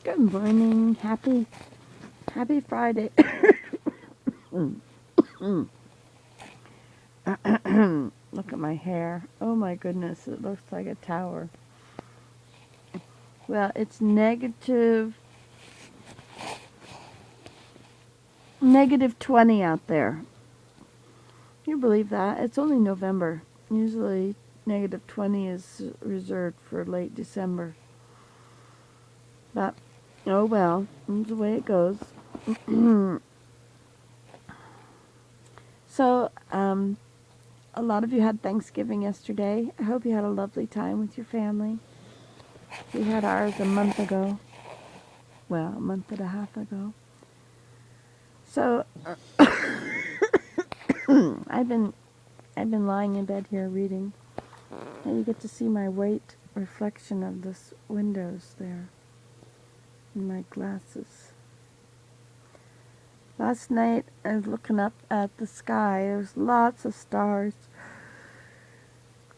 Good morning. Happy Friday. Look at my hair. Oh my goodness, it looks like a tower. Well, it's negative 20 out there. Can you believe that? It's only November. Usually negative 20 is reserved for late December. But, oh well, that's the way it goes. So, a lot of you had Thanksgiving yesterday. I hope you had a lovely time with your family. We had ours a month ago. Well, a month and a half ago. So, I've been lying in bed here reading, and you get to see my white reflection of this windows there in my glasses. Last night I was looking up at the sky. There's lots of stars.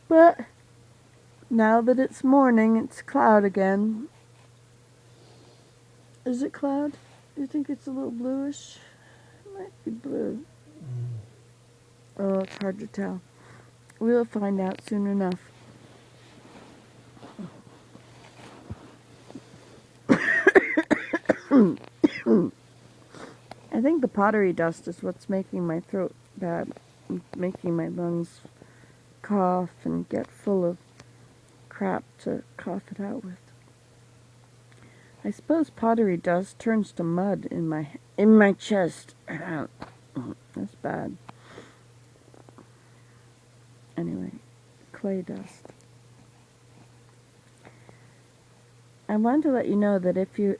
But now that it's morning, it's cloud again. Is it cloud? Do you think it's a little bluish? It might be blue. Oh, it's hard to tell. We'll find out soon enough. I think the pottery dust is what's making my throat bad, making my lungs cough and get full of crap to cough it out with. I suppose pottery dust turns to mud in my chest. That's bad. Anyway, clay dust. I want to let you know that if you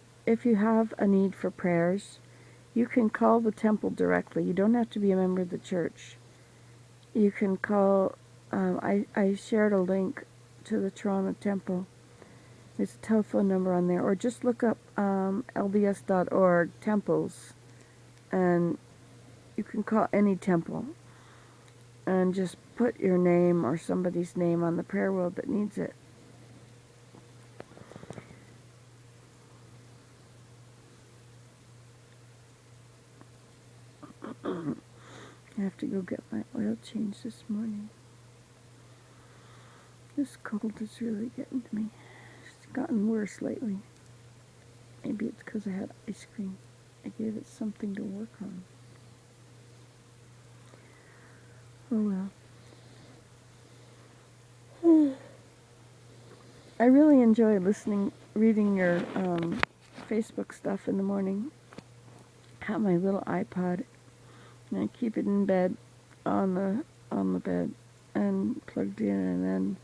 have a need for prayers, you can call the temple directly. You don't have to be a member of the church. You can call. I shared a link to the Toronto Temple. There's a telephone number on there, or just look up lds.org temples, and you can call any temple, and just put your name or somebody's name on the prayer wheel that needs it. I have to go get my oil change this morning. This cold is really getting to me. It's gotten worse lately. Maybe it's because I had ice cream. I gave it something to work on. Oh well. I really enjoy reading your Facebook stuff in the morning. I have my little iPod, and I keep it in bed, on the bed, and plugged in, and then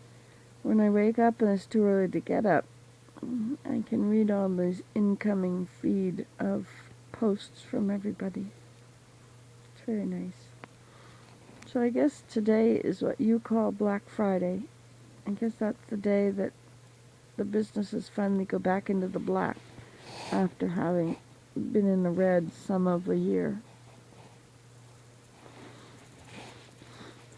when I wake up and it's too early to get up, I can read all this incoming feed of posts from everybody. It's very nice. So I guess today is what you call Black Friday. I guess that's the day that the businesses finally go back into the black after having been in the red some of the year.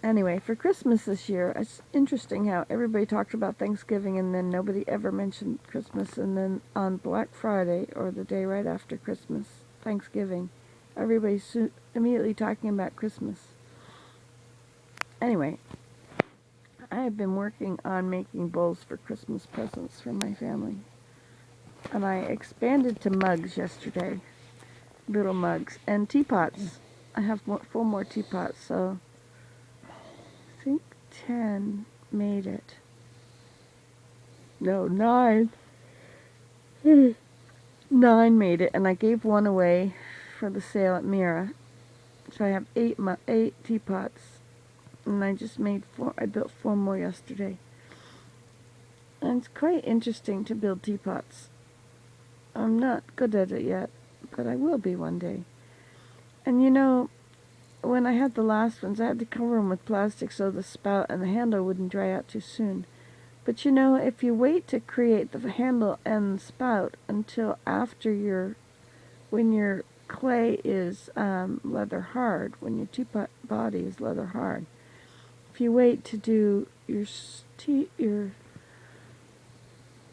Anyway, for Christmas this year, it's interesting how everybody talked about Thanksgiving and then nobody ever mentioned Christmas, and then on Black Friday, or the day right after Christmas, Thanksgiving, everybody's immediately talking about Christmas. Anyway, I have been working on making bowls for Christmas presents for my family. And I expanded to mugs yesterday. Little mugs. And teapots. I have 4 more teapots, so I think 10 made it. No, 9. 9 made it, and I gave one away for the sale at Mira. So I have 8 teapots. And I just made 4. I built 4 more yesterday. And it's quite interesting to build teapots. I'm not good at it yet, but I will be one day. And you know, when I had the last ones, I had to cover them with plastic so the spout and the handle wouldn't dry out too soon. But you know, if you wait to create the handle and the spout until after when your clay is leather hard, when your teapot body is leather hard, if you wait to do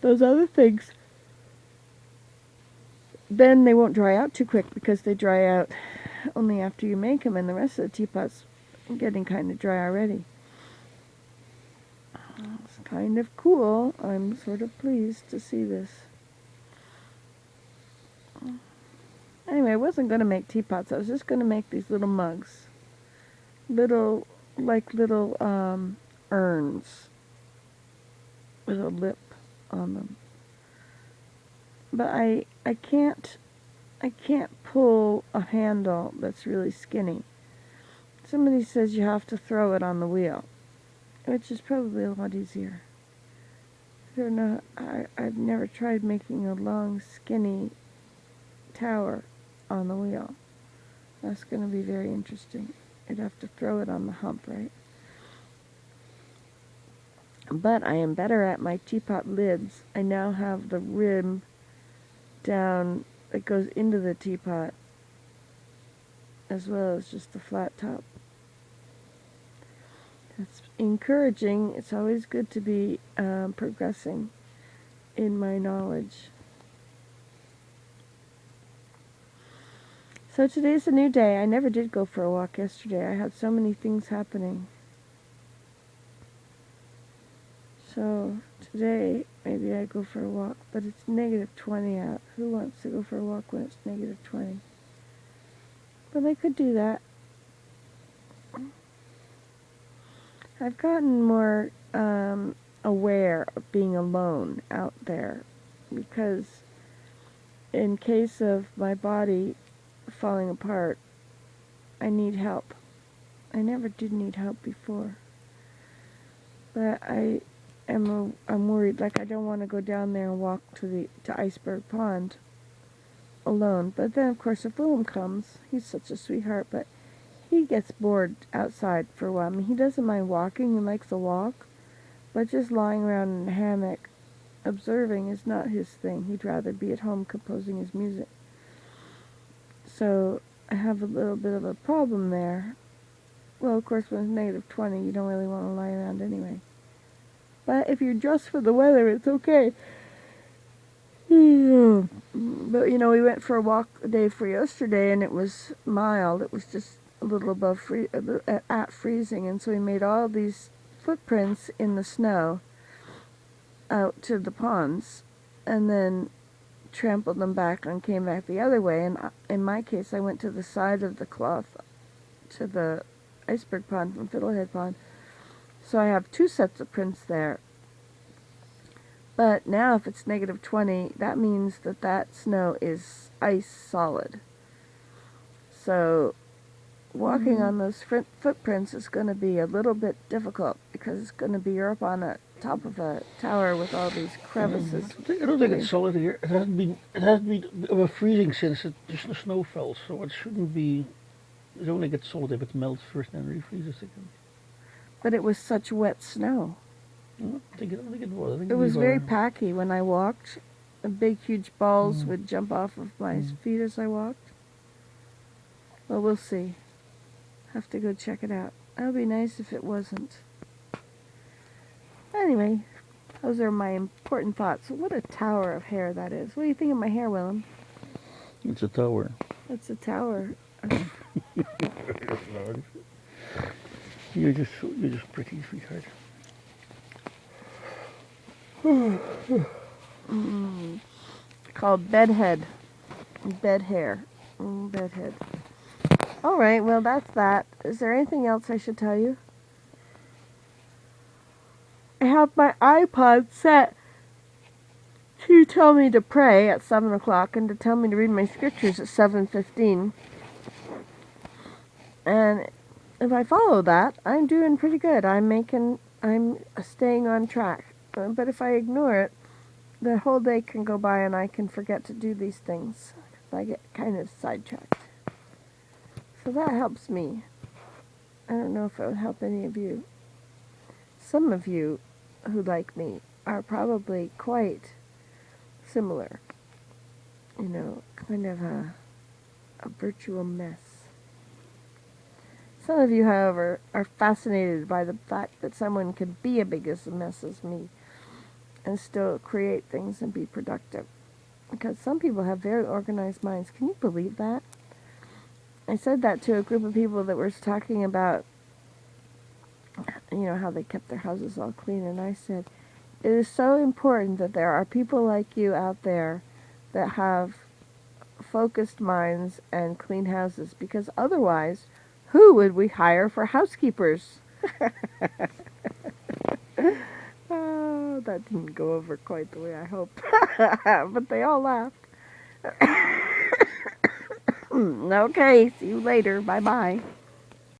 those other things, then they won't dry out too quick because they dry out only after you make them, and the rest of the teapot's getting kind of dry already. It's kind of cool. I'm sort of pleased to see this. Anyway, I wasn't going to make teapots. I was just going to make these little mugs. Little urns with a lip on them. But I can't pull a handle that's really skinny. Somebody says you have to throw it on the wheel, which is probably a lot easier. I don't know. I've never tried making a long, skinny tower on the wheel. That's going to be very interesting. You'd have to throw it on the hump, right? But I am better at my teapot lids. I now have the rim down that goes into the teapot, as well as just the flat top. That's encouraging. It's always good to be progressing in my knowledge. So today's a new day. I never did go for a walk yesterday. I had so many things happening. So today, maybe I go for a walk, but it's -20 out. Who wants to go for a walk when it's -20? But I could do that. I've gotten more aware of being alone out there, because in case of my body falling apart, I need help. I never did need help before. But I'm worried. Like, I don't want to go down there and walk to Iceberg Pond alone. But then, of course, if Willem comes, he's such a sweetheart, but he gets bored outside for a while. I mean, he doesn't mind walking. He likes a walk. But just lying around in a hammock observing is not his thing. He'd rather be at home composing his music. So I have a little bit of a problem there. Well, of course, when it's -20, you don't really want to lie around anyway. But if you're dressed for the weather, it's okay. But, we went for a walk a day for yesterday, and it was mild. It was just a little above at freezing, and so we made all these footprints in the snow out to the ponds, and then trampled them back and came back the other way. And in my case, I went to the side of the cloth to the Iceberg Pond from Fiddlehead Pond. So I have 2 sets of prints there. But now if it's -20, that means that snow is ice solid. So walking on those footprints is going to be a little bit difficult, because it's going to be you're up on the top of a tower with all these crevices. I don't think it's solid here. It hasn't been of a freezing since the snow fell, so it shouldn't be. It only gets solid if it melts first and then refreezes again. But it was such wet snow. I don't think it was. I think It was very packy when I walked. The big, huge balls would jump off of my feet as I walked. Well, we'll see. Have to go check it out. That would be nice if it wasn't. Anyway, those are my important thoughts. What a tower of hair that is. What do you think of my hair, Willem? It's a tower. It's a tower. You're just pretty, sweetheart. Called bedhead. Bed hair. Bedhead. All right, well, that's that. Is there anything else I should tell you? I have my iPod set to tell me to pray at 7 o'clock and to tell me to read my scriptures at 7:15. And if I follow that, I'm doing pretty good. I'm staying on track. But if I ignore it, the whole day can go by and I can forget to do these things. I get kind of sidetracked. So that helps me. I don't know if it would help any of you. Some of you who like me are probably quite similar. Kind of a virtual mess. Some of you, however, are fascinated by the fact that someone can be as big a mess as me and still create things and be productive. because some people have very organized minds. Can you believe that? I said that to a group of people that were talking about, how they kept their houses all clean, and I said, it is so important that there are people like you out there that have focused minds and clean houses, because otherwise, who would we hire for housekeepers? Oh, that didn't go over quite the way I hoped, but they all laughed. Okay, see you later. Bye-bye.